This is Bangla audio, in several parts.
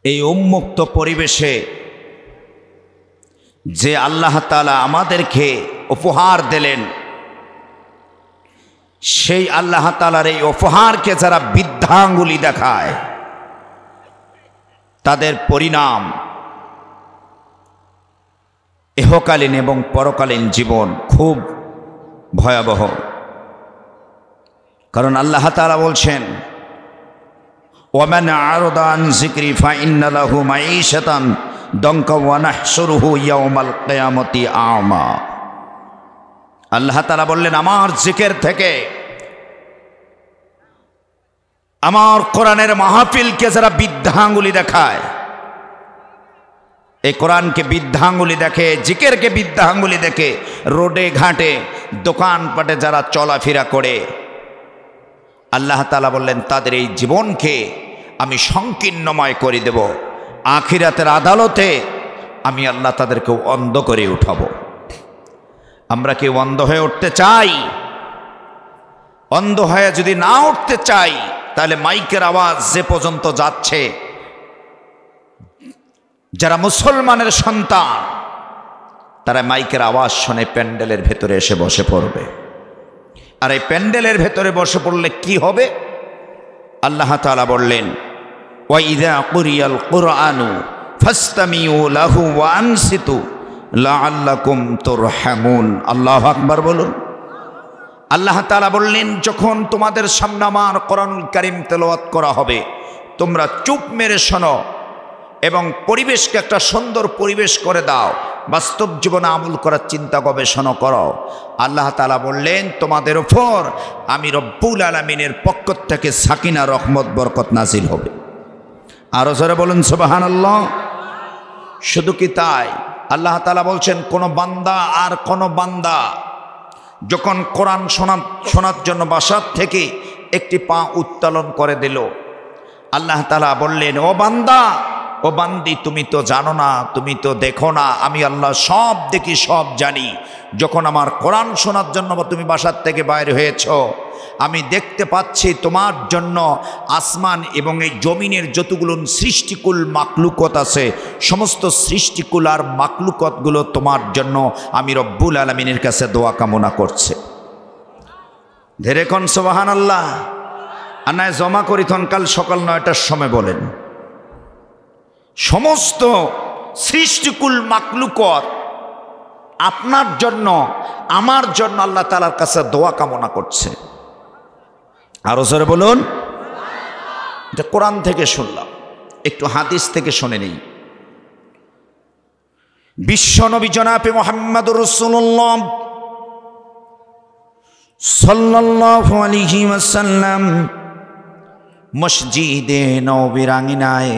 এই উন্মুক্ত পরিবেশে যে আল্লাহ তাআলা আমাদেরকে উপহার দিলেন, সেই আল্লাহ তাআলার এই উপহারকে যারা বৃদ্ধাঙ্গুলি দেখায় তাদের পরিণাম ইহকালীন এবং পরকালীন জীবন খুব ভয়াবহ। কারণ আল্লাহ তাআলা বলছেন, ওয়ামান আরাদা আন যিকরি ফাইন্না লাহু মাঈশাতান দনকা ওয়া নাহশুরুহু ইয়াওমাল কিয়ামাতি আ'মা। আল্লাহ তাআলা বললেন, আমার জিকির থেকে, আমার কোরআনের মাহফিলকে যারা বৃদ্ধাঙ্গুলি দেখায়, এই কোরআনকে বৃদ্ধাঙ্গুলি দেখে, জিকিরকে বৃদ্ধাঙ্গুলি দেখে, রোডে ঘাটে দোকানপাটে যারা চলাফেরা করে, আল্লাহ তাআলা বললেন তাদের এই জীবনকে আমি সংকীর্ণময় করে দেব। আখিরাতের আদালতে আমি আল্লাহ তাদেরকে অন্ধ করে উঠাবো। আমরা কি অন্ধ হয়ে উঠতে চাই? অন্ধ হয়ে যদি না উঠতে চাই, তাহলে মাইকের আওয়াজ যে পর্যন্ত যাচ্ছে, যারা মুসলমানের সন্তান তারা মাইকের আওয়াজ শুনে প্যান্ডেলের ভেতরে এসে বসে পড়বে। আর এই প্যান্ডেলের ভেতরে বসে পড়লে কি হবে? আল্লাহ তাআলা বললেন, ওয়াইযা কুরিয়াল কুরআনু ফাসতামিউ লাহু ওয়া আনসিতু লাআল্লাকুম তুরহামুন। আল্লাহু আকবার বলুন। আল্লাহ তাআলা বললেন, যখন তোমাদের সামনে আমার কোরআনুল কারীম তেলাওয়াত করা হবে, তোমরা চুপ মেরে শোনো এবং পরিবেশকে একটা সুন্দর পরিবেশ করে দাও, বাস্তব জীবনে আমল করার চিন্তা গবেষণা করো। আল্লাহ তাআলা বললেন, তোমাদের উপর আমি রব্বুল আলামিনের পক্ষ থেকে সাকিনা, রহমত, বরকত নাজিল হবে। আরো জোরে বলুন সুবহানাল্লাহ। শুধু কি তাই, আল্লাহ তাআলা বলছেন, কোন বান্দা আর কোন বান্দা যখন কোরআন শোনার জন্য বাসার থেকে একটি পা উত্তোলন করে দিল, আল্লাহ তাআলা বললেন, ও বান্দা, ও বান্দি, তুমি তো জানো না, তুমি তো দেখো না, আমি আল্লাহ সব দেখি, সব জানি। যখন আমার কোরআন শোনার জন্য তুমি বাসার থেকে বাইরে হয়েছ, আমি দেখতে পাচ্ছি তোমার জন্য আসমান এবং এই জমিনের যতগুলো সৃষ্টিকুল মাকলুকত আছে, সমস্ত সৃষ্টিকুল আর মাকলুকতগুলো তোমার জন্য আমি রব্বুল আলামিনের কাছে দোয়া কামনা করছে। ধীরে কোন সুবহানাল্লাহ। আনায় জমা করিতন কাল সকাল 9টার সময় বলেন, সমস্ত সৃষ্টিকুল মাকলুকত আপনার জন্য, আমার জন্য আল্লাহ তাআলার কাছে দোয়া কামনা করছে। আরো জোরে বলুন। এটা কোরআন থেকে শুনলাম, একটু হাদিস থেকে শুনে নেই। বিশ্বনবী জনাবে মুহাম্মদুর রাসূলুল্লাহ সাল্লাল্লাহু আলাইহি ওয়াসাল্লাম মসজিদে নববীর আঙিনায়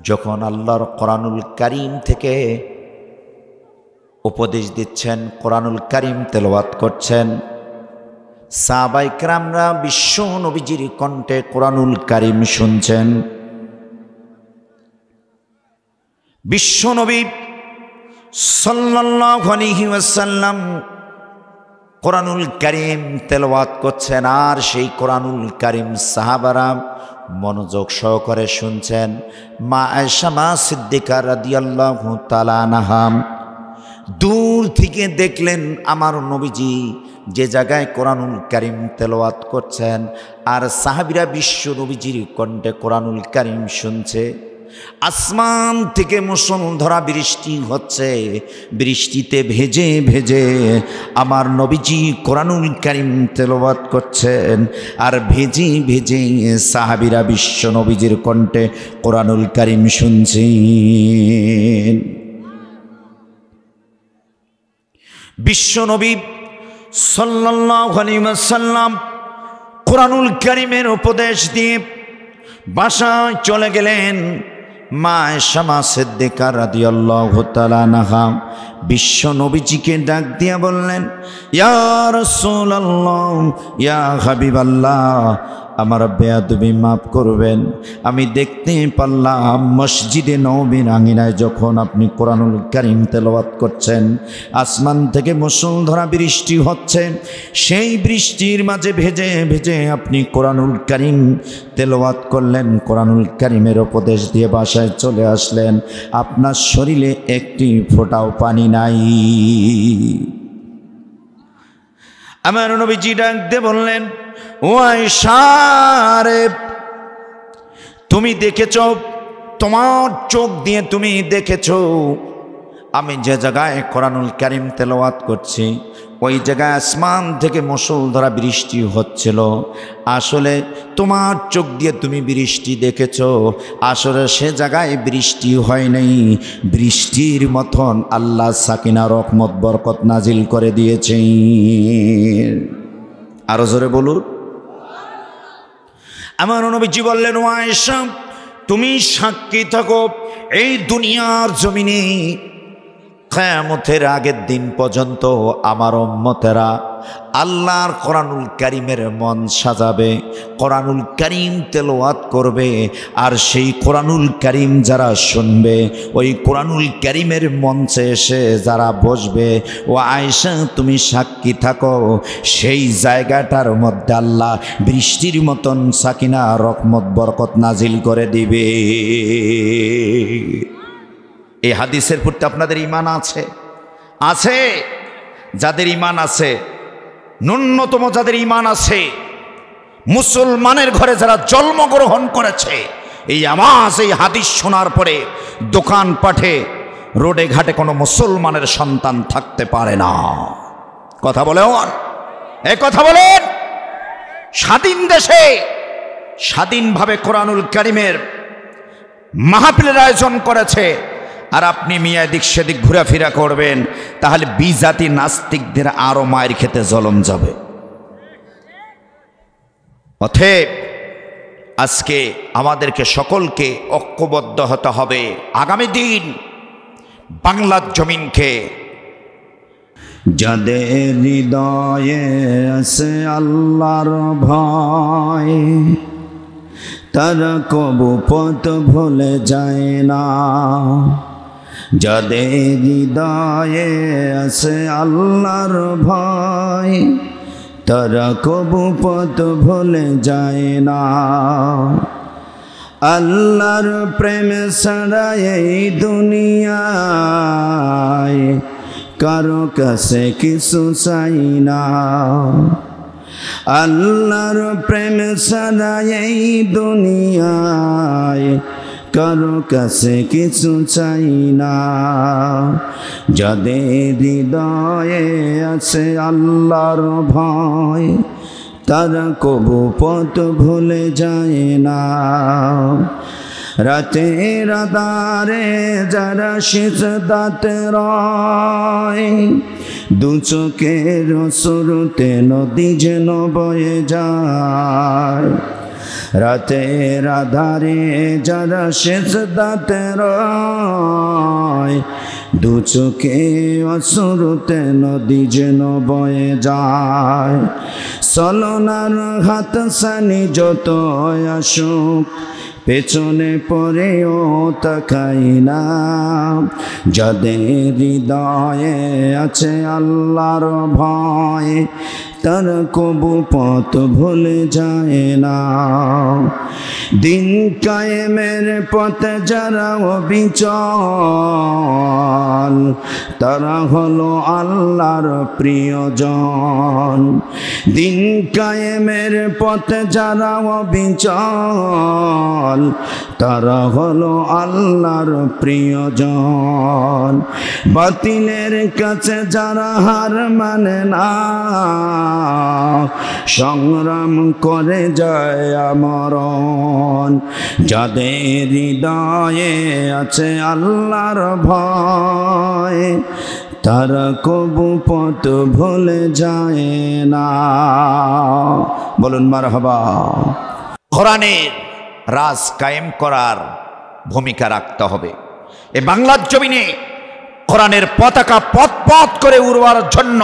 যখন আল্লাহর কোরআনুল কারীম থেকে উপদেশ দিচ্ছেন, কোরআনুল কারীম তেলাওয়াত করছেন, সাহাবায়ে কেরামরা বিশ্ব নবীজির কণ্ঠে কোরআনুল কারীম শুনছেন। বিশ্ব নবী সাল্লাল্লাহু আলাইহি ওয়াসাল্লাম কোরআনুল কারীম তেলাওয়াত করছেন, আর সেই কোরআনুল কারীম সাহাবারা মনোযোগ সহকারে শুনছেন। মা আয়েশা মা সিদ্দিকা রাদিয়াল্লাহু তাআলা আনহা দূর থেকে দেখলেন আমার নবীজি যে জায়গায় কোরআনুল কারীম তেলাওয়াত করছেন, আর সাহাবীরা বিশ্ব নবীজির কণ্ঠে কোরআনুল কারীম শুনছে। আসমান থেকে মুষলধারা বৃষ্টি হচ্ছে, বৃষ্টিতে ভেজে ভেজে আমার নবীজি কোরআনুল কারীম তেলাওয়াত করছেন, আর ভেজে ভেজে সাহাবীরা বিশ্ব নবীজির কণ্ঠে কোরআনুল কারীম শুনছেন। বিশ্ব নবী সাল্লাল্লাহু আলাইহি ওয়াসাল্লাম কোরআনুল কারীমের উপদেশ দিয়ে বাসায় চলে গেলেন। মা আয়েশা মা সিদ্দিকা রাদিয়াল্লাহু তাআলা আনহা বিশ্ব নবীজিকে ডাক দিয়া বললেন, ইয়া রাসূলুল্লাহ, ইয়া হাবিবাল্লাহ, আমার বেয়াদবি মাফ করবেন। আমি দেখতে পারলাম মসজিদে নববীর আঙিনায় যখন আপনি কোরআনুল কারীম তেলাওয়াত করছেন, আসমান থেকে মুষলধারা বৃষ্টি হচ্ছে, সেই বৃষ্টির মাঝে ভেজে ভেজে আপনি কোরআনুল কারীম তেলাওয়াত করলেন, কোরআনুল কারীমের উপদেশ দিয়ে বাসায় চলে আসলেন, আপনার শরীরে একটি ফোঁটাও পানি নাই। আমার নবীজি ডাক দিয়ে বললেন, ও আয়েশা রে, তুমি দেখেছ, তোমার চোখ দিয়ে তুমি দেখেছ আমি যে জায়গায় কোরআনুল কারীম তেলাওয়াত করছি ওই জায়গায় আসমান থেকে মুষলধারা বৃষ্টি হচ্ছিল। আসলে তোমার চোখ দিয়ে তুমি বৃষ্টি দেখেছ, আসলে সে জায়গায় বৃষ্টি হয় নাই। বৃষ্টির মতন আল্লাহ সাকিনা রহমত বরকত নাজিল করে দিয়েছে। আরো জোরে বলুন। আমার নবীজি বললেন, ও আয়েশা, তুমি সাক্ষী থাকো, এই দুনিয়ার জমিনে কিয়ামতের আগের দিন পর্যন্ত আমার উম্মতেরা আল্লাহর কোরআনুল কারীমের মন সাজাবে, কোরআনুল কারীম তেলাওয়াত করবে, আর সেই কোরআনুল কারীম যারা শুনবে, ওই কোরআনুল কারীমের মঞ্চে এসে যারা বসবে, ও আয়েশা তুমি সাক্ষী থাকো, সেই জায়গাটার মধ্যে আল্লাহ বৃষ্টির মতন সাকিনা রহমত বরকত নাজিল করে দিবে। এই হাদিসের প্রতি আপনাদের ঈমান আছে? আছে। যাদের ঈমান আছে, ন্যূনতম যাদের ঈমান আছে, মুসলমানের ঘরে যারা জন্মগ্রহণ করেছে, এই আওয়াজ এই হাদিস শোনার পরে দোকানপাটে রোডে ঘাটে কোনো মুসলমানের সন্তান থাকতে পারে না। কথা বলেন, এই কথা বলেন। স্বাধীন দেশে স্বাধীনভাবে কোরআনুল কারীমের মাহফিলের আয়োজন করেছে, আর আপনি মিয়া দিক সেদিক ঘোরাফেরা করবেন, তাহলে বিজাতি নাস্তিকদের আরো মায়ের খেতে জলম যাবে। অতএব আজকে আমাদেরকে সকলকে ঐক্যবদ্ধ হতে হবে। আগামী দিন বাংলার জমিনকে যাদের হৃদয়ে আছে আল্লাহর ভয়, তারা কবু পথ ভুলে যায় না। যাদের হৃদয়ে আছে আল্লাহর ভয়, তারা কবু পথ ভুলে যায় না। আল্লাহর প্রেম ছাড়া এই দুনিয়ায় কারো কাছে কিছু চাই না। আল্লাহর প্রেম ছাড়া এই দুনিয়ায় কারো কাছে কিছু চাই না। যাদের হৃদয়ে আছে আল্লাহর ভয়, তারা কবু পথ ভুলে যায় না। রাতের আঁধারে যারা সিজদাতে রয়, দু চোখের অশ্রুতে নদী যেন বয়ে যায়। রাতের আঁধারে যারা সিজদাতে রয়, দু চোখে অশ্রুতে নদী যেন বয়ে যায়। চলনার হাত ছানি যত আসুক, পেছনে পড়েও তাকাই না। যাদের হৃদয়ে আছে আল্লাহর ভয়, তারা কবু পথ ভুলে যায় না। দিন কায়েমের পথে যারা অবিচল, তারা হলো আল্লাহর প্রিয়জন। দিন কায়েমের পথে যারা অবিচল, তারা হলো আল্লাহর প্রিয়জন। বাতিলের কাছে যারা হার মানে না, সংগ্রাম করে যায় আমরণ। যাদের হৃদয়ে আছে আল্লাহর ভয়, তারা কবু পথ ভুলে যায় না। বলুন মারহাবা। কোরআনের রাজ কায়েম করার ভূমিকা রাখতে হবে। এ বাংলার জমিনে কোরআনের পতাকা পথ পথ করে উড়বার জন্য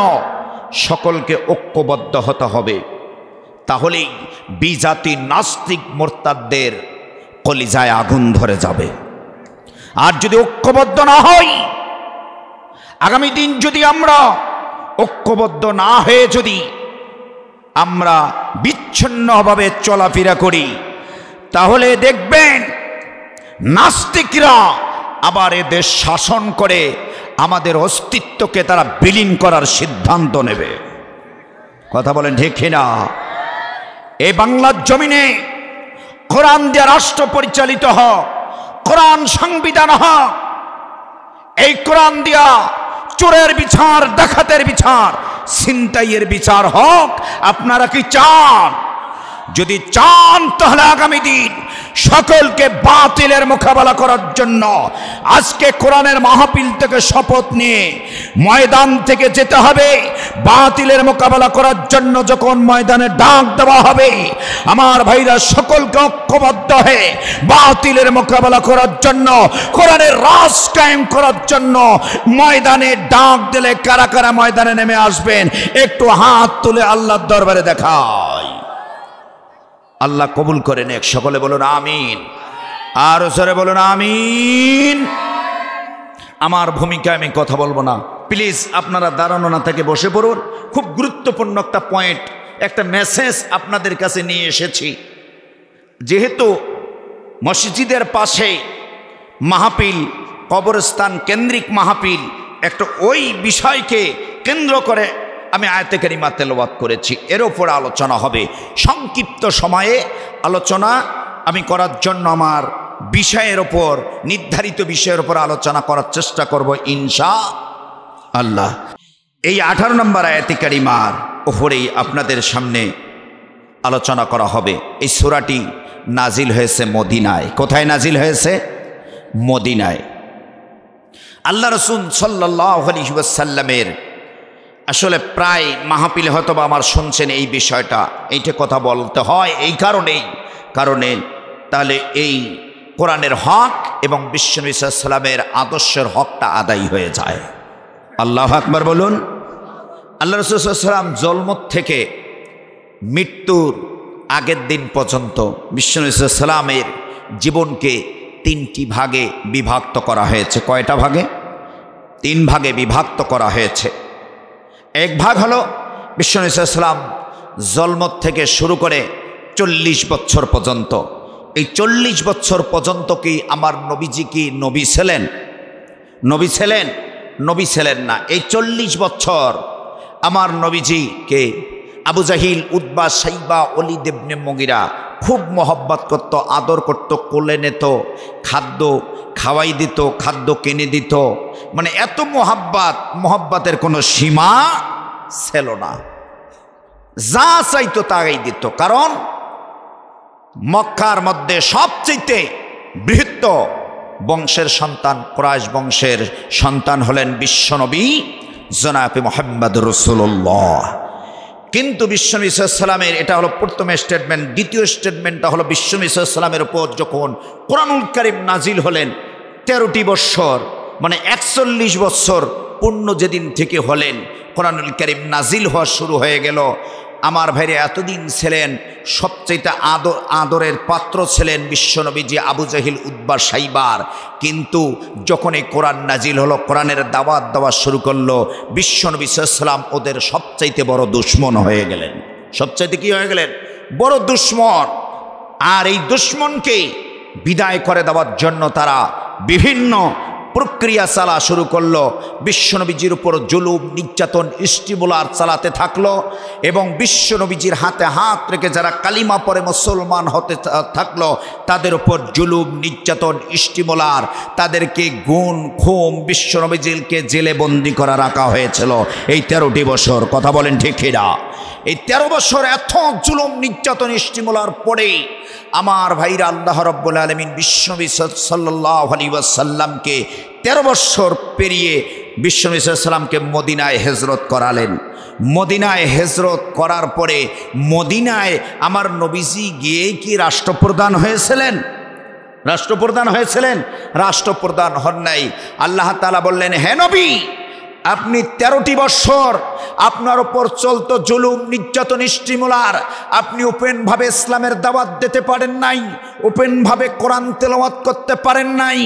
সকলকে ঐক্যবদ্ধ হতে হবে। তাহলেই বিজাতি নাস্তিক মোরতাদদের কলিজায় আগুন ধরে যাবে। আর যদি ঐক্যবদ্ধ না হই, আগামী দিন যদি আমরা ঐক্যবদ্ধ না হয়ে যদি আমরা বিচ্ছিন্নভাবে চলাফেরা করি, তাহলে দেখবেন নাস্তিকরা আবার এ দেশ শাসন করে আমাদের অস্তিত্বকে তারা বিলীন করার সিদ্ধান্ত নেবে। কথা বলেন ঠিক কিনা? এই বাংলার জমিনে কোরআন দিয়ে রাষ্ট্র পরিচালিত হোক, কোরআন সংবিধান হোক। এই কোরআন দিয়া চোরের বিচার, ডাকাতের বিচার, ছিনতাইয়ের বিচার হোক। আপনারা কি চান? যদি চান তাহলে আগামী দিন সকলকে বাতিলের মোকাবেলা করার জন্য আজকে কোরআনের মাহফিল থেকে শপথ নিয়ে ময়দান থেকে যেতে হবে। বাতিলের মোকাবেলা করার জন্য যখন ময়দানে ডাক দেওয়া হবে, আমার ভাইরা সকলকে ঐক্যবদ্ধ হয়ে বাতিলের মোকাবেলা করার জন্য, কোরআনের রাজ কায়েম করার জন্য ময়দানে ডাক দিলে কারা কারা ময়দানে নেমে আসবেন? একটু হাত তুলে আল্লাহর দরবারে দেখায়। আল্লাহ কবুল করে নেক। সকলে বলুন আমিন। আর জোরে বলুন আমিন। আমার ভূমিকায় আমি কথা বলবো না, প্লিজ আপনারা দাঁড়ানো না থেকে বসে পড়ুন। খুব গুরুত্বপূর্ণ একটা পয়েন্ট, একটা মেসেজ আপনাদের কাছে নিয়ে এসেছি। যেহেতু মসজিদের পাশে মাহফিল, কবরস্থান কেন্দ্রিক মাহফিল, একটা ওই বিষয়কে কেন্দ্র করে আমি আয়াতে কারিমা তেলাওয়াত করেছি। এর উপর আলোচনা হবে। সংক্ষিপ্ত সময়ে আলোচনা আমি করার জন্য আমার বিষয়ের ওপর, নির্ধারিত বিষয়ের ওপর আলোচনা করার চেষ্টা করব ইনশাআল্লাহ। এই 18 নম্বর আয়াতে কারিমার ওপরেই আপনাদের সামনে আলোচনা করা হবে। এই সূরাটি নাজিল হয়েছে মদিনায়। কোথায় নাজিল হয়েছে? মদিনায়। আল্লাহ রাসূল সাল্লাল্লাহু আলাইহি ওয়াসাল্লামের আসলে প্রায় মাহফিলে হয়তো বা আমার শুনছেন এই বিষয়টা, এইটা কথা বলতে হয় এই কারণে তাহলে এই কোরআনের হক এবং বিশ্বনবী সাল্লাল্লাহু আলাইহি ওয়াসাল্লামের আদর্শের হকটা আদায় হয়ে যায়। আল্লাহু আকবার বলুন। আল্লাহ রাসূল সাল্লাল্লাহু আলাইহি ওয়াসাল্লাম জন্ম থেকে মৃত্যুর আগের দিন পর্যন্ত বিশ্বনবী সাল্লাল্লাহু আলাইহি ওয়াসাল্লামের জীবনকে 3টি ভাগে বিভক্ত করা হয়েছে। কয়টা ভাগে? 3 ভাগে বিভক্ত করা হয়েছে। এক ভাগ হলো বিশ্বনবী সাল্লাল্লাহু আলাইহি ওয়াসাল্লাম জন্ম থেকে শুরু করে 40 বছর পর্যন্ত। এই 40 বছর পর্যন্ত কি আমার নবীজি কি নবী ছিলেন? নবী ছিলেন না। এই 40 বছর আমার নবীজিকে আবু জাহিল, উতবা, সাইবা, ওলীদ ইবনে মুগীরা খুব মহব্বত করত, আদর করত, কোলে নিত, খাদ্য খাওয়াই দিত, খাদ্য কিনে দিত। মানে এত মহব্বতের কোনো সীমা ছিল না। যা চাইতো তাই দিত। কারণ মক্কার মধ্যে সবচেয়ে বৃহৎ বংশের সন্তান, কুরাইশ বংশের সন্তান হলেন বিশ্বনবী জনাবে মুহাম্মদ রাসূলুল্লাহ। কিন্তু বিশ্বনবী সাল্লাল্লাহু আলাইহি ওয়াসাল্লামের এটা হলো প্রথম স্টেটমেন্ট। দ্বিতীয় স্টেটমেন্টটা হলো বিশ্বনবী সাল্লাল্লাহু আলাইহি ওয়াসাল্লামের উপর যখন কোরআনুল কারীম নাজিল হলেন 13টি বছর, মানে 41 বছর পূর্ণ যেদিন থেকে হলেন, কোরআনুল কারীম নাজিল হওয়া শুরু হয়ে গেল। আমার ভাইরে এতদিন ছিলেন সবচেয়ে আদরের পাত্র ছিলেন বিশ্বনবীজি আবু জাহিল, উতবা, সাইবার। কিন্তু যখন এই কোরআন নাজিল হলো, কোরআনের দাওয়াত দেওয়া শুরু করলো, বিশ্বনবী সাল্লাল্লাহু আলাইহি ওয়াসাল্লাম ওদের সবচাইতে বড় দুশমন হয়ে গেলেন। সবচাইতে কি হয়ে গেলেন? বড় দুশমন। আর এই দুশমনকে বিদায় করে দেওয়ার জন্য তারা বিভিন্ন প্রক্রিয়া চালা শুরু করলো। বিশ্বনবীজির উপর জুলুম, নির্যাতন, স্টিমুলার চালাতে থাকলো এবং বিশ্বনবীজির হাতে হাত রেখে যারা কালিমা পরে মুসলমান হতে থাকলো তাদের উপর জুলুম, নির্যাতন, স্টিমুলার, তাদেরকে গুণ খুম, বিশ্বনবীজিকে জেলে বন্দি করা রাখা হয়েছিল এই 13টি বছর। কথা বলেন ঠিক কিনা? এই 13 বছর এত জুলুম, নির্যাতন, স্টিমুলার পরে আমার ভাইরা আল্লাহ রাব্বুল আলামিন বিশ্বনবী সাল্লাল্লাহু আলাইহি ওয়াসাল্লামকে 13 বছর পেরিয়ে বিশ্বনবী সাল্লাল্লাহু আলাইহি ওয়াসাল্লামকে মদিনায় হিজরত করালেন। মদিনায় হিজরত করার পরে মদিনায় আমার নবীজি গিয়ে কি রাষ্ট্রপ্রধান হয়েছিলেন? রাষ্ট্রপ্রধান হন নাই। আল্লাহ তাআলা বললেন, হে নবী, আপনি 13টি বছর আপনার উপর চলতো জুলুম, নির্যাতন, স্টিমুলার। আপনি ওপেনভাবে ইসলামের দাওয়াত দিতে পারেন নাই, ওপেনভাবে কোরআন তেলাওয়াত করতে পারেন নাই,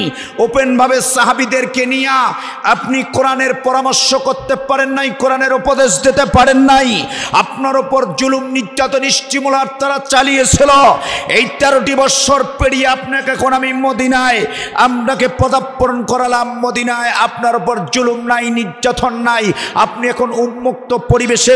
ওপেনভাবে সাহাবীদেরকে নিয়ে আপনি কোরআনের পরামর্শ করতে পারেন নাই, কোরআনের উপদেশ দিতে পারেন নাই। আপনার উপর জুলুম, নির্যাতন, স্টিমুলার তারা চালিয়েছিল। এই 13টি বছর পেরিয়ে আপনাকে এখন আমি মদিনায়, আপনাকে পদার্পণ করালাম মদিনায়। আপনার উপর জুলুম নাই, নির্যাতন নাই। আপনি এখন উন্মুক্ত পরিবেশে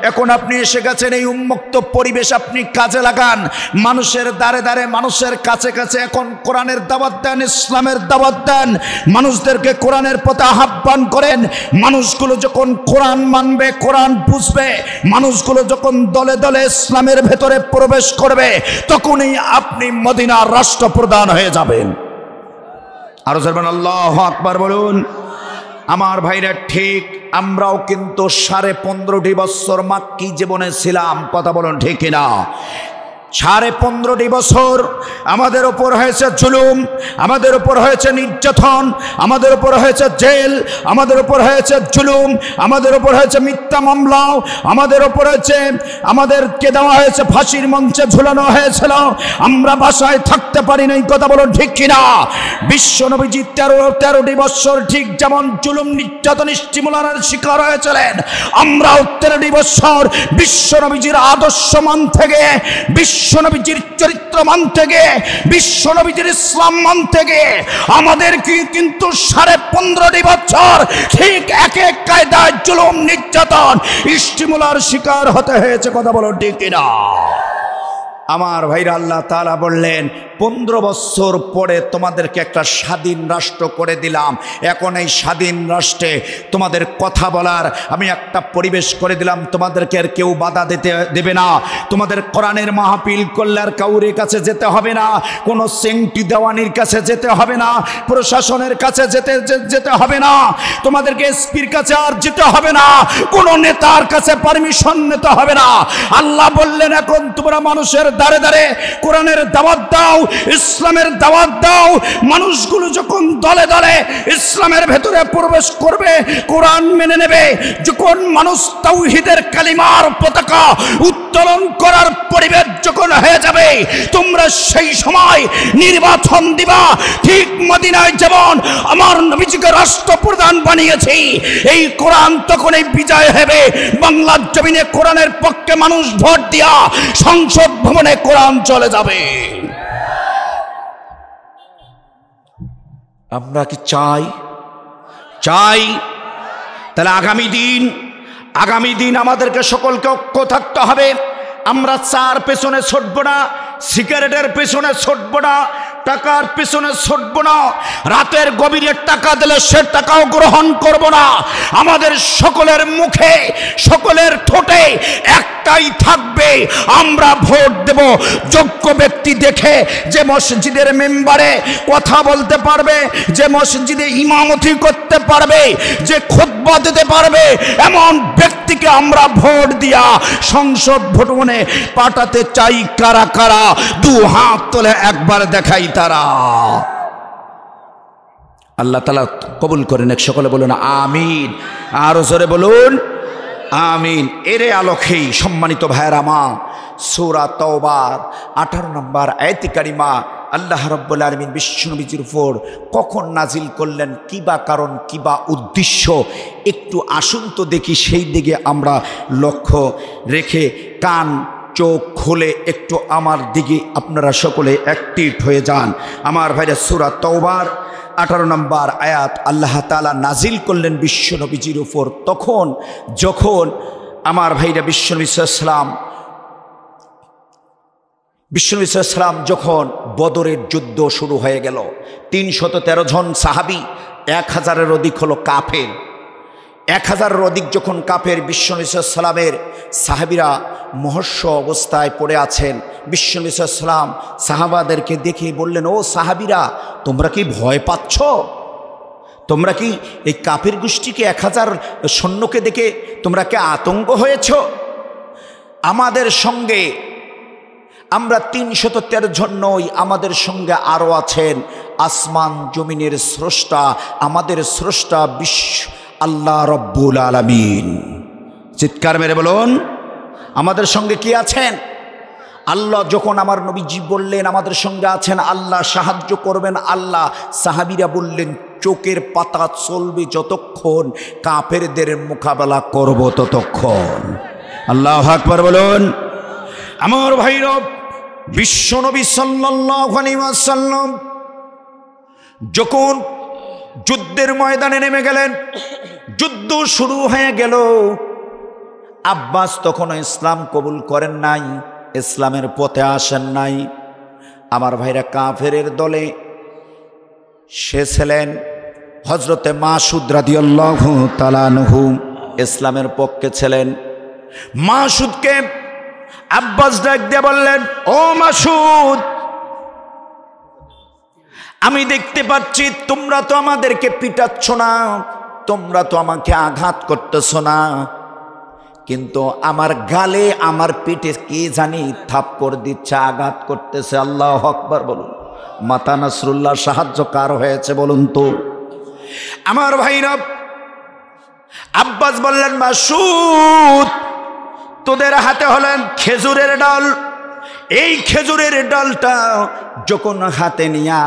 এখন আপনি এসে গেছেন। এই উন্মুক্ত পরিবেশ আপনি কাজে লাগান। মানুষের দ্বারে দ্বারে, মানুষের কাছে কাছে এখন কোরআনের দাওয়াত দেন, ইসলামের দাওয়াত দেন। মানুষদেরকে কোরআনের পথে আহ্বান করেন। মানুষগুলো যখন কোরআন মানবে, কোরআন বুঝবে, মানুষগুলো যখন দলে দলে ইসলামের ভেতরে প্রবেশ করবে, তখনই আপনি মদিনার রাষ্ট্রপ্রধান হয়ে যাবেন। আরো জানবেন আল্লাহু আকবার বলুন। আমার ভাইরা, ঠিক আমরাও কিন্তু 15.5 বছর মাক্কি জীবনে ছিলাম। কথা বলুন ঠিক কিনা? 15.5 বছর আমাদের উপর হয়েছে জুলুম, আমাদের উপর হয়েছে নির্যাতন, আমাদের উপর হয়েছে জেল, আমাদের উপর হয়েছে জুলুম, আমাদের উপর হয়েছে মিথ্যা মামলা, আমাদের উপর হয়েছে, আমাদেরকে দেওয়া হয়েছে ফাঁসির মঞ্চে ঝুলানো হয়েছিল। আমরা বাসায় থাকতে পারি নাই। কথা বলুন ঠিক কিনা? বিশ্ব নবীজি 13টি বছর ঠিক যেমন জুলুম, নির্যাতন, স্টিমুলারের শিকার হয়েছিলেন, আমরাও 13টি বছর বিশ্ব নবীজির আদর্শমান থেকে, বিশ্বনবীজির চরিত্রমান থেকে, বিশ্বনবীজির ইসলাম মান থেকে আমাদেরকে কিন্তু 15.5 বছর ঠিক এক এক কায়দায় জুলুম, নির্যাতন, স্টিমুলার শিকার হতে হয়েছে। কথা বলো ঠিক কিনা? আমার ভাইরা, আল্লাহ তাআলা বললেন 15 বছর পরে তোমাদেরকে একটা স্বাধীন রাষ্ট্র করে দিলাম। এখন এই স্বাধীন রাষ্ট্রে তোমাদের কথা বলার আমি একটা পরিবেশ করে দিলাম। তোমাদেরকে আর কেউ বাধা দেবে না। তোমাদের কোরআনের মাহফিল করলে আর কাউরে কাছে যেতে হবে না, কোনো সেন্টি দেওয়ানির কাছে যেতে হবে না, প্রশাসনের কাছে যেতে হবে না, তোমাদেরকে এসপির কাছে আর যেতে হবে না, কোনো নেতার কাছে পারমিশন নিতে হবে না। আল্লাহ বললেন এখন তোমরা মানুষের দাঁড়ে দাঁড়ে কোরআনের দাওয়াত দাও, ইসলামের দাওয়াত দাও। মানুষগুলো যখন দলে দলে ইসলামের ভেতরে প্রবেশ করবে, কোরআন মেনে নেবে, যখন মানুষ তাওহীদের কালিমার পতাকা উত্তোলন করার পরিবেশ যখন হয়ে যাবে, তোমরা সেই সময় নির্বাচন দিবা। ঠিক মদিনায় যেমন আমার নবীজিকে রাষ্ট্রপ্রধান বানিয়েছি, এই কোরআন তখন এই বিজয় হবে। বাংলার জমিনে কোরআনের পক্ষে মানুষ ভোট দিয়া সংসদ ভবনে কোরআন চলে যাবে। আমরা কি চাই? তাহলে আগামী দিন আমাদেরকে সকলকে ঐক্য থাকতে হবে। আমরা চার পেছনে ছুটবো না, সিগারেটের পেছনে ছুটবো না, টাকার পেছনে ছুটবো না, রাতের গভীরে টাকা দিলে সে টাকাও গ্রহণ করব না। আমাদের সকলের মুখে, সকলের ঠোঁটে একটাই থাকবে, আমরা ভোট দেব যোগ্য ব্যক্তি দেখে, যে মসজিদের মেম্বারে কথা বলতে পারবে, যে মসজিদে ইমামতি করতে পারবে, যে খুতবা দিতে পারবে, এমন ব্যক্তিকে আমরা ভোট দিয়া সংসদ ভবনে পাঠাতে চাই। কারা কারা? 2 হাত তুলে একবার দেখাই তারা। আল্লাহ তাআলা কবুল করেন। এক সকলে বলুন আমিন। আরো জোরে বলুন আমিন। এরে আলোকেই সম্মানিত ভাইয়েরা, আমার সূরা তাওবার 18 নম্বর আয়াতে কারিমা আল্লাহ রাব্বুল আলামিন বিশ্বনবীর উপর কখন নাজিল করলেন, কিবা কারণ, কিবা উদ্দেশ্য, একটু আসুন তো দেখি। সেই দিকে আমরা লক্ষ্য রেখে কান চোখ খুলে একটু আমার দিকে আপনারা সকলে অ্যাক্টিভ হয়ে যান। আমার ভাইরা, সূরা তাওবার 18 নম্বর আয়াত আল্লাহ তাআলা নাজিল করলেন বিশ্বনবীর উপর তখন যখন আমার ভাইরা বিশ্বনবী সাল্লাল্লাহু আলাইহি ওয়াসাল্লাম যখন বদরের যুদ্ধ শুরু হয়ে গেল, 313 জন সাহাবী, 1000-এর অধিক হলো কাফের। 1000-এর অধিক যখন কাফের, বিশ্বনবী সাল্লাল্লাহু আলাইহি ওয়াসাল্লামের সাহাবীরা মহস্য অবস্থায় পড়ে আছেন। বিশ্বনবী সাল্লাল্লাহু আলাইহি ওয়াসাল্লাম সাহাবাদেরকে দেখে বললেন, ও সাহাবীরা, তোমরা কি ভয় পাচ্ছ? তোমরা কি এই কাফের গোষ্ঠীকে 1000 সৈন্যকে দেখে তোমরা কি আতঙ্ক হয়েছ? আমাদের সঙ্গে আমরা 313 জন নই, আমাদের সঙ্গে আরও আছেন আসমান জমিনের স্রষ্টা, আমাদের স্রষ্টা আল্লাহ রব্বুল আলামিন। চিৎকার মেরে বলুন, আমাদের সঙ্গে কি আছেন? আল্লাহ। যখন আমার নবীজি বললেন আমাদের সঙ্গে আছেন আল্লাহ, সাহায্য করবেন আল্লাহ, সাহাবীরা বললেন চোখের পাতা চলবে যতক্ষণ, কাফেরদের মোকাবেলা করব ততক্ষণ। আল্লাহু আকবার বলুন। আমার ভাইরা, বিশ্বনবী সাল্লাল্লাহু আলাইহি ওয়াসাল্লাম যখন যুদ্ধের ময়দানে নেমে গেলেন, যুদ্ধ শুরু হয়ে গেল। আব্বাস তখনও ইসলাম কবুল করেন নাই, ইসলামের পথে আসেন নাই। আমার ভাইরা, কাফেরের দলে সে ছিলেন হযরতে মাসুদ রাদিয়াল্লাহু তাআলা আনহু, ইসলামের পক্ষে ছিলেন। মাসুদকে আব্বাস ডাক দিয়ে বললেন, ও মাসুদ, আমি দেখতে পাচ্ছি তোমরা তো আমাদেরকে পিটাচ্ছ না, তোমরা তো আমাকে আঘাত করতেছ না, কিন্তু আমার গালে আমার পিঠে কে জানি থাপ্পড় দিচ্ছে, আঘাত করতেছে। আল্লাহু আকবার বলুন। মাতা নাসরুল্লাহ সাহায্য কার হয়েছে বলুন তো? আমার ভাইরা, আব্বাস বললেন, মাসুদ, তোদের হাতে হলেন খেজুরের ডাল, এই খেজুরের ডালটা যখন হাতে নিয়া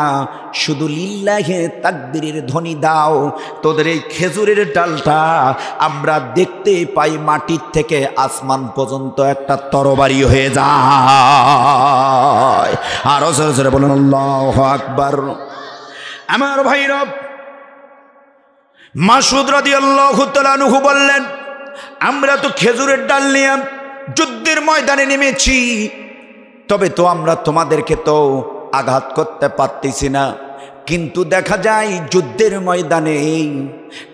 শুধু লিল্লাহে তাকবীরের ধ্বনি দাও, তোদের এই খেজুরের ডালটা আমরা দেখতে পাই মাটির থেকে আসমান পর্যন্ত একটা তরবারি হয়ে যায়। আর জোরে জোরে বলুন আল্লাহু আকবার। আমার ভাইরা, মাসুদ রাদিয়াল্লাহু তাআলা আনহু বললেন, আমরা তো খেজুরের ডাল নিয়ে যুদ্ধের ময়দানে নেমেছি, তবে তো আমরা তোমাদেরকে তো আঘাত করতে পারতেছি না, কিন্তু দেখা যায় যুদ্ধের ময়দানে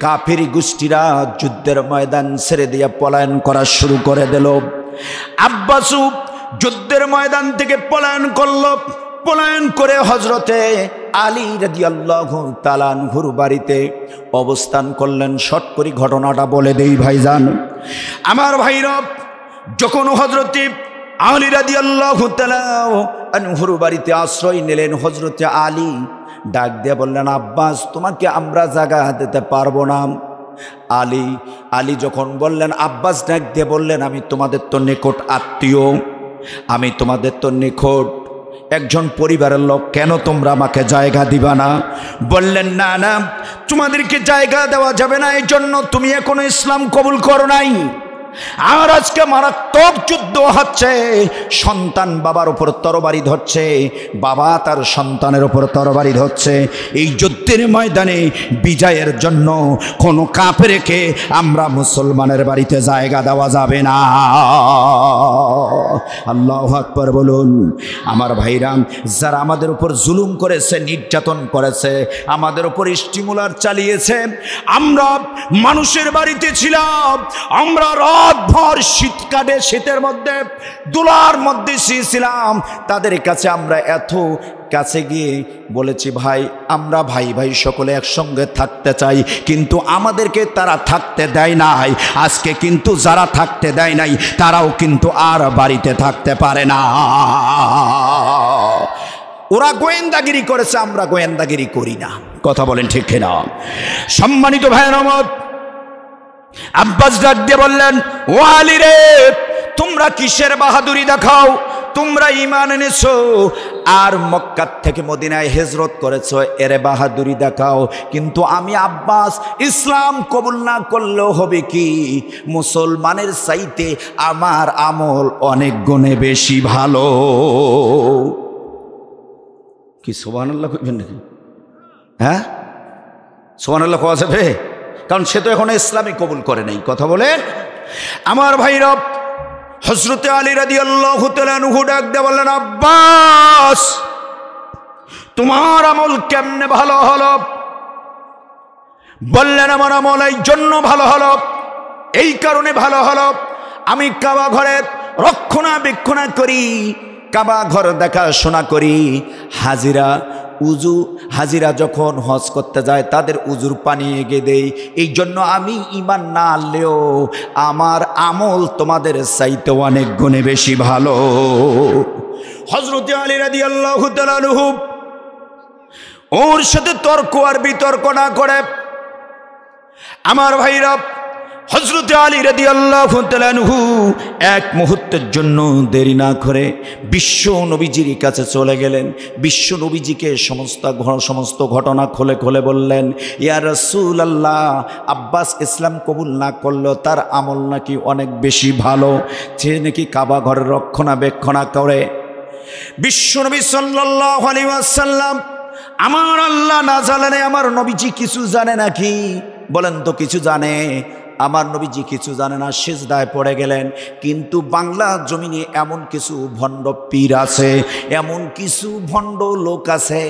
কাফের গোষ্ঠীরা যুদ্ধের ময়দান ছেড়ে দিয়ে পলায়ন করা শুরু করে দিল। আব্বাসু যুদ্ধের ময়দান থেকে পলায়ন করল। পলায়ন করে হযরতে আলী রাদিয়াল্লাহু তাআলা আনহুর বাড়িতে অবস্থান করলেন। শর্ট করে ঘটনাটা বলে দেই ভাইজান। আমার ভাইরা, যখন হযরতে আলী রাদিয়াল্লাহু তাআলা আনহুর বাড়িতে আশ্রয় নিলেন, হযরতে আলী ডাক দিয়ে বললেন, আব্বাস, তোমাকে আমরা জায়গা দিতে পারবো না। আলী যখন বললেন, আব্বাস ডাক দিয়ে বললেন, আমি তোমাদের তো নিকট আত্মীয়, আমি তোমাদের তো নিকট একজন পরিবারের লোক, কেন তোমরা আমাকে জায়গা দিবা না? বললেন, না না, তোমাদেরকে জায়গা দেওয়া যাবে না, এই জন্য তুমি এখনো ইসলাম কবুল করো নাই। আর আজকে মারাত্মক যুদ্ধ হচ্ছে, সন্তান বাবার উপর তরবারি ধরছে, বাবা তার সন্তানের উপর তরবারি ধরছে। এই যুদ্ধের ময়দানে বিজয়ের জন্য কোনো কাফেরকে আমরা মুসলমানের বাড়িতে জায়গা দেওয়া যাবে না। আল্লাহু আকবার বলুন। আমার ভাইরাম, যারা আমাদের উপর জুলুম করেছে, নির্যাতন করেছে, আমাদের উপর স্টিমুলার চালিয়েছে, আমরা মানুষের বাড়িতে ছিলাম, আমরা রাতভর শীত কাটে, শীতের মধ্যে দুলার মধ্যে ছিলাম, তাদের কাছে আমরা এত কাছে গিয়ে বলেছি, ভাই, আমরা ভাই ভাই সকলে একসঙ্গে থাকতে চাই, কিন্তু আমাদেরকে তারা থাকতে দেয় নাই। আজকে কিন্তু যারা থাকতে দেয় নাই তারাও কিন্তু আর বাড়িতে থাকতে পারে না। ওরা গোয়েন্দাগিরি করেছে, আমরা গোয়েন্দাগিরি করি না। কথা বলেন ঠিক কিনা? সম্মানিত ভাইয়ের আমার, আব্বাস ডাক দিয়ে বললেন, ও আলী রে, তোমরা কিসের বাহাদুরি দেখাও? তোমরা ঈমান এনেছো আর মক্কা থেকে মদিনায় হিজরত করেছো, এরে বাহাদুরি দেখাও। কিন্তু আমি আব্বাস ইসলাম কবুল না করলেও হবে কি, মুসলমানের চাইতে আমার আমল অনেক গুণে বেশি ভালো। কি সুবহানাল্লাহ কইবেন নাকি? হ্যাঁ, সুবহানাল্লাহ কোয়া যাবে? কারণ সে তো এখন ইসলামই কবুল করে নাই। কথা বলেন আমার ভাইরা। হযরতে আলী রাদিয়াল্লাহু তাআলা আনহু ডাক দিয়ে বললেন, আব্বাস, তোমার আমল কেমনে ভালো হলো? বললেন, আমার আমল এই জন্য ভালো হলো, এই কারণে ভালো হলো, আমি কাবা ঘরের রক্ষণাবেক্ষণা করি, কাবা ঘর দেখাশোনা করি, হাজিরা যখন হজ করতে যায় তাদের উজুর পানি এগিয়ে দেই। এই জন্য আমি ঈমান না আনলেও আমার আমল তোমাদের চাইতে অনেক গুণে বেশি ভালো। হযরত আলী রাদিয়াল্লাহু তাআলা আনহু ওর সাথে তর্ক আর বিতর্ক না করে আমার ভাইরা, হযরত আলী রাদিয়াল্লাহু তাআলা আনহু এক মুহূর্তের জন্য দেরি না করে বিশ্ব নবীজির কাছে চলে গেলেন। বিশ্ব নবীজিকে সমস্ত ঘটনা খুলে খুলে বললেন, ইয়া রাসূলুল্লাহ, আব্বাস ইসলাম কবুল না করলেও তার আমল নাকি অনেক বেশি ভালো, সে নাকি কাবা ঘরের রক্ষণাবেক্ষণ করে। বিশ্ব নবী সাল্লাল্লাহু আলাইহি ওয়াসাল্লাম, আমার আল্লাহ না জানে আমার নবীজি কিছু জানে নাকি? বলেন তো কিছু জানে? আমার নবীজি কিছু জানে না, সিজদায় পড়ে গেলেন। কিন্তু বাংলা জমিনে এমন কিছু ভণ্ড পীর আছে, এমন কিছু ভণ্ড লোক আছে,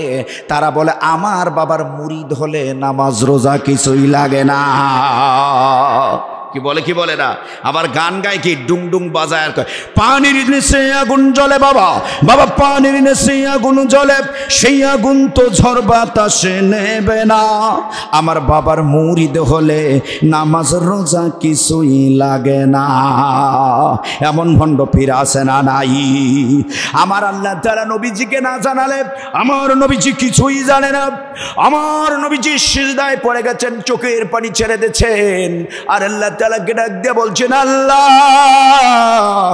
তারা বলে আমার বাবার মুরিদ হলে নামাজ রোজা কিছুই লাগে না। কি বলে না? আবার গান গায় কি, ডুং ডুং বাজায়, পানির নিচে আগুন জ্বলে বাবা, বাবা পানির নিচে আগুন জ্বলে, সেই আগুন তো ঝড় বাতাসে নেবে না। আমার বাবার মুরিদ হলে নামাজ রোজা কিছুই লাগে না। এমন ভণ্ড পীর আছে না নাই? আমার আল্লাহ তাআলা নবীজিকে না জানালে আমার নবীজি কিছুই জানে না। আমার নবীজি সিজদায় পড়ে গেছেন, চোখের পানি ছেড়ে দিয়েছেন, আর আল্লাহ তাআলাকে ডাক দিয়ে বলছেন, আল্লাহ,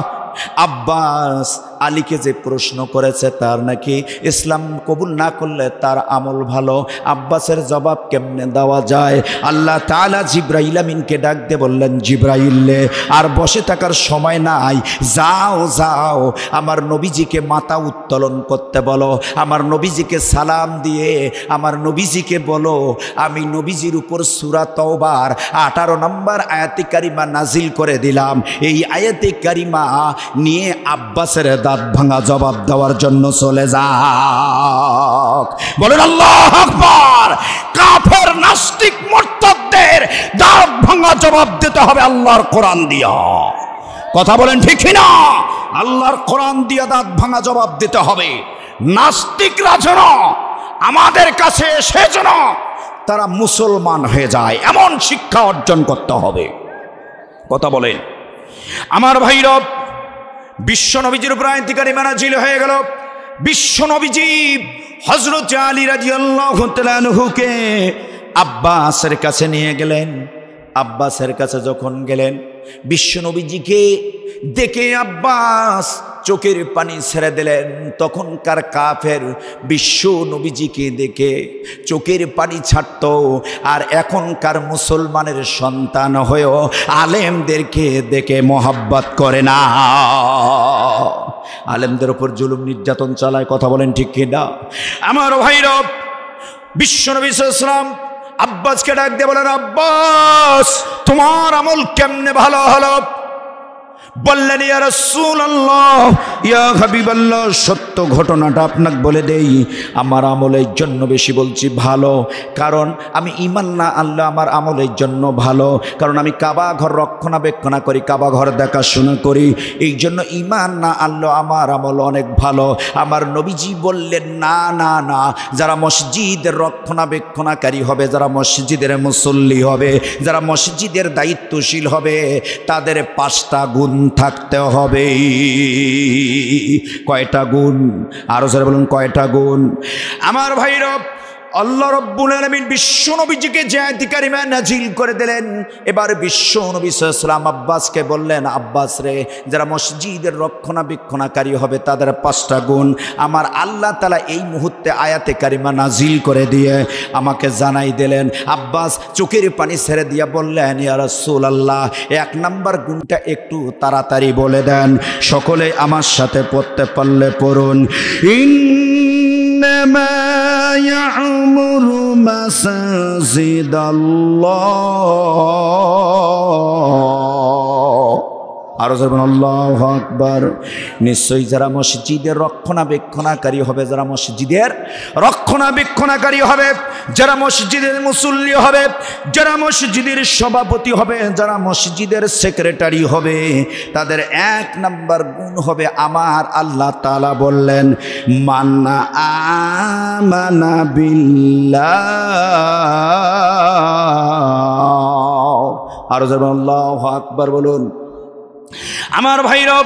আব্বাস আলীকে যে প্রশ্ন করেছে তার নাকি ইসলাম কবুল না করলে তার আমল ভালো, আব্বাসের জবাব কেমনে দেওয়া যায়? আল্লাহ তাআলা জিবরাইল আমিনকে ডাক দিয়ে বললেন, জিবরাইলে আর বসে থাকার সময় নাই, যাও যাও আমার নবীজিকে মাথা উত্তোলন করতে বলো, আমার নবীজিকে সালাম দিয়ে আমার নবীজিকে বলো আমি নবীজির উপর সূরা তাওবার 18 নম্বর আয়াতে কারিমা নাজিল করে দিলাম। এই আয়াতে কারিমা নিয়ে আব্বাসের দাঁত ভাঙা জবাব দেওয়ার জন্য চলে যাক। বলেন আল্লাহু আকবার। কাফের নাস্তিক মুরতাদদের দাঁত ভাঙা জবাব দিতে হবে আল্লাহর কোরআন দিয়া। কথা বলেন ঠিক কি না? আল্লাহর কোরআন দিয়া দাঁত ভাঙা জবাব দিতে হবে। নাস্তিকরা যেন আমাদের কাছে এসে যেন তারা মুসলমান হয়ে যায়, এমন শিক্ষা অর্জন করতে হবে। কথা বলেন আমার ভাইরা, বিশ্ব নবীজির উপর আয়াত কারিমা নাযিল হয়ে গেল। বিশ্ব নবীজি হযরত আলী রাদিয়াল্লাহু তাআলা আনহুকে আব্বাসের কাছে নিয়ে গেলেন। আব্বাসের কাছে যখন গেলেন, বিশ্ব নবীজিকে দেখে আব্বাস চোখের পানি ছেড়ে দিলেন। তখনকার কাফের বিশ্ব নবীজিকে দেখে চোখের পানি ছাড়ত, আর এখনকার মুসলমানের সন্তান হয়েও আলেমদেরকে দেখে মোহাব্বত করে না। আলেমদের উপর জুলুম নির্যাতন চালায়। কথা বলেন ঠিক কি না? আমার ভাইরা, বিশ্ব নবী সাল্লাল্লাহু আলাইহি ওয়াসাল্লাম আব্বাসকে ডাক দিয়ে বলেন, আব্বাস তোমার আমল কেমনে ভালো হলো? বললেন, ইয়া রাসূলুল্লাহ, ইয়া হাবিবাল্লাহ, সত্য ঘটনাটা আপনাকে বলে দেই, আমার আমলের জন্য বেশি বলছি ভালো, কারণ আমি ঈমান না আনলে আমার আমলের জন্য ভালো, কারণ আমি কাবা ঘর রক্ষণাবেক্ষণ করি, কাবা ঘর দেখাশোনা করি, এই জন্য ঈমান না আনলে আমার আমল অনেক ভালো। আমার নবীজি বললেন, না না না, যারা মসজিদের রক্ষণাবেক্ষণকারী হবে, যারা মসজিদের মুসল্লি হবে, যারা মসজিদের দায়িত্বশীল হবে, তাদের 5টা গুণ থাকতে হবে। কয়টা গুণ? আরো জোরে বলুন, কয়টা গুণ? আমার ভাইরা, আল্লাহ রাব্বুল আলামিন বিশ্ব নবীজিকে যে আয়াত কারিমা নাজিল করে দিলেন, এবার বিশ্ব নবী সাল্লাল্লাহু আলাইহি ওয়াসাল্লাম আব্বাসকে বললেন, আব্বাস রে, যারা মসজিদের রক্ষণাবেক্ষণকারী হবে তাদের 5টা গুণ আমার আল্লাহ তাআলা এই মুহূর্তে আয়াতে কারিমা নাজিল করে দিয়ে আমাকে জানাই দিলেন। আব্বাস চোখের পানি ছেড়ে দিয়ে বললেন, ইয়া রাসূলুল্লাহ, 1 নাম্বার গুণটা একটু তাড়াতাড়ি বলে দেন। সকলে আমার সাথে পড়তে পারলে পড়ুন। ইন্নামা ইয়া'মুরু মাসাজিদাল্লাহ। আরো যাবেন আল্লাহু আকবার। নিশ্চয়ই যারা মসজিদের রক্ষণাবেক্ষণকারী হবে, যারা মসজিদের রক্ষণাবেক্ষণকারী হবে, যারা মসজিদের মুসল্লি হবে, যারা মসজিদের সভাপতি হবে, যারা মসজিদের সেক্রেটারি হবে, তাদের 1 নাম্বার গুণ হবে, আমার আল্লাহ তাআলা বললেন, মান আমানা বিল্লাহ। আরো যাবেন আল্লাহু আকবার বলুন। আমার ভাইরা,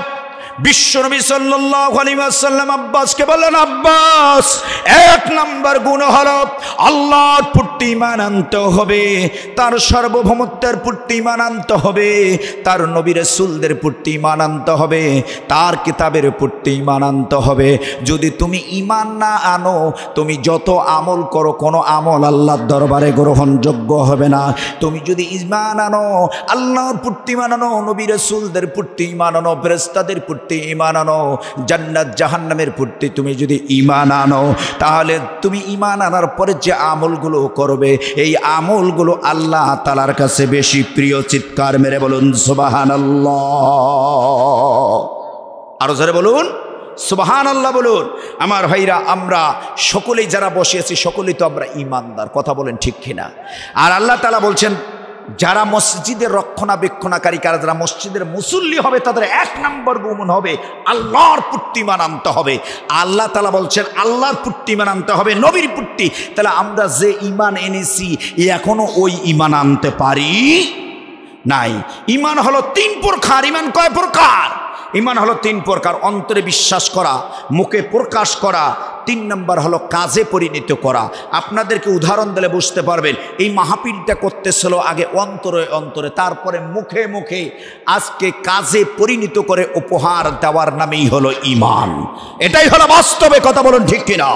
বিশ্বনবী সাল্লাল্লাহু আলাইহি ওয়াসাল্লাম আব্বাসকে বললেন, আব্বাস, এক নাম্বার গুণ হলো আল্লাহর প্রতি ঈমান আনতে হবে, তার সার্বভৌমত্বের প্রতি ঈমান আনতে হবে, তার নবী রাসূলদের প্রতি ঈমান আনতে হবে, তার কিতাবের প্রতি ঈমান আনতে হবে। যদি তুমি ঈমান না আনো, তুমি যত আমল করো কোনো আমল আল্লাহর দরবারে গ্রহণযোগ্য হবে না। তুমি যদি ঈমান আনো, আল্লাহর প্রতি ঈমান আনো, নবী রাসূলদের প্রতি ঈমান আনো, ফেরেশতাদের প্রতি ঈমান আনো, জান্নাত জাহান্নামের প্রতি তুমি যদি ঈমান আনো, তাহলে তুমি ঈমান আনার পরে যে আমলগুলো করবে, এই আমলগুলো আল্লাহ তাআলার কাছে বেশি প্রিয়। চিৎকার মেরে বলুন সুবহানাল্লাহ। আরো জোরে বলুন সুবহানাল্লাহ বলুন। আমার ভাইরা, আমরা সকলেই যারা বসে আছি সকলেই তো আমরা ঈমানদার, কথা বলেন ঠিক কিনা? আর আল্লাহ তাআলা বলছেন, যারা মসজিদের রক্ষণাবেক্ষণাকারী, যারা মসজিদের মুসল্লি হবে, তাদের এক নম্বর গুণ হবে আল্লাহর প্রতি ঈমান আনতে হবে। আল্লাহ তাআলা বলছেন আল্লাহর প্রতি ঈমান আনতে হবে, নবীর প্রতি। তাহলে আমরা যে ঈমান এনেছি এখনো ওই ঈমান আনতে পারি নাই। ঈমান হলো তিন প্রকার। ঈমান কয় প্রকার? ঈমান হলো তিন প্রকার। অন্তরে বিশ্বাস করা, মুখে প্রকাশ করা, তিন নম্বর হলো কাজে পরিণত করা। আপনাদেরকে উদাহরণ দিলে বুঝতে পারবেন। এই মাহফিলটা করতেছিল আগে অন্তরে অন্তরে, তারপরে মুখে মুখে, আজকে কাজে পরিণত করে উপহার দেওয়ার নামেই হলো ঈমান। এটাই হলো বাস্তবে, কথা বলুন ঠিক কিনা?